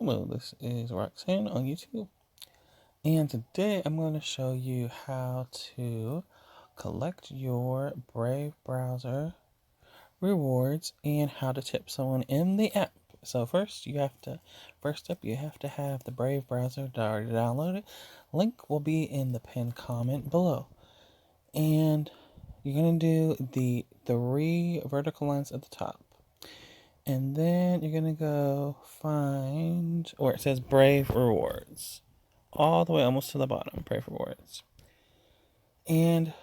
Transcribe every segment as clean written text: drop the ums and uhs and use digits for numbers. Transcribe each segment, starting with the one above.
Hello, this is Roxcyn on YouTube, and today I'm going to show you how to collect your Brave browser rewards and how to tip someone in the app. So first step, you have to have the Brave browser already downloaded. Link will be in the pinned comment below. And you're going to do the 3 vertical lines at the top. And then you're going to go find where it says Brave Rewards. All the way almost to the bottom, Brave Rewards. And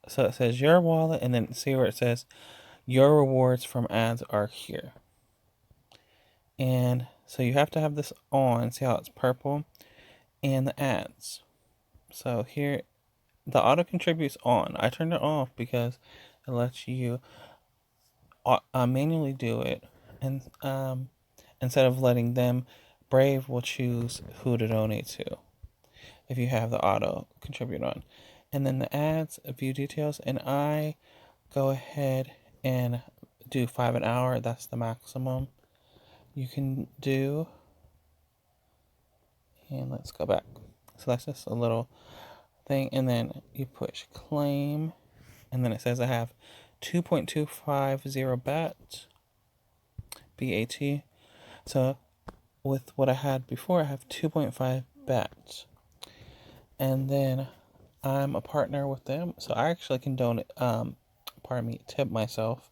so it says your wallet, and then see where it says your rewards from ads are here. And so you have to have this on. See how it's purple? And the ads. So here, the auto contributes on. I turned it off because it lets you manually do it, and instead of letting them, Brave will choose who to donate to if you have the auto contribute on. And then the ads, view details, and I go ahead and do 5 an hour. That's the maximum you can do. And let's go back. So that's just a little thing, and then you push claim, and then it says I have 2.250 BAT. So with what I had before, I have 2.5 BAT. And then I'm a partner with them, so I actually can donate, tip myself.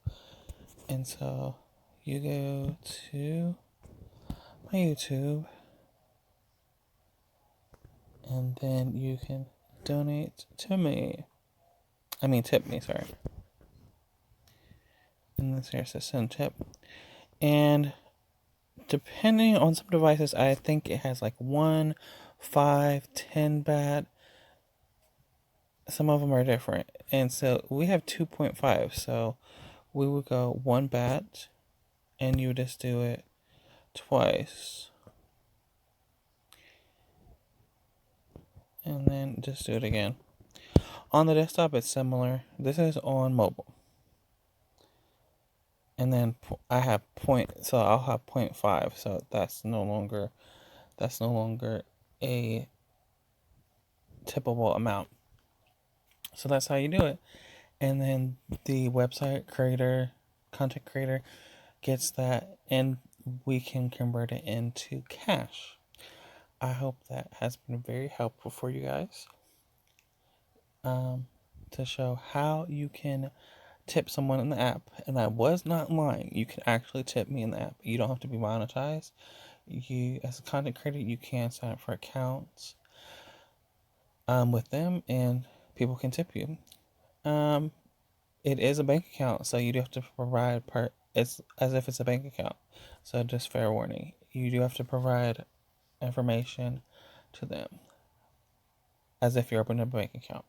And so you go to my YouTube, and then you can donate to me. Tip me, sorry. And this here says send tip. And depending on some devices, I think it has like 1, 5, 10 BAT. Some of them are different. And so we have 2.5. So we would go 1 BAT, and you would just do it twice. And then just do it again. On the desktop, it's similar. This is on mobile. And then I have so I'll have 0.5. So that's no longer a tippable amount. So that's how you do it. And then the website creator, content creator gets that, and we can convert it into cash. I hope that has been very helpful for you guys, to show how you can tip someone in the app. And I was not lying. You can actually tip me in the app. You don't have to be monetized. You, as a content creator, you can sign up for accounts with them, and people can tip you. It is a bank account, so you do have to provide it's as if it's a bank account. So just fair warning, you do have to provide information to them as if you're opening a bank account.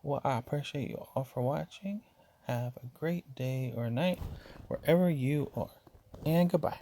Well, I appreciate you all for watching. Have a great day or night wherever you are, and goodbye.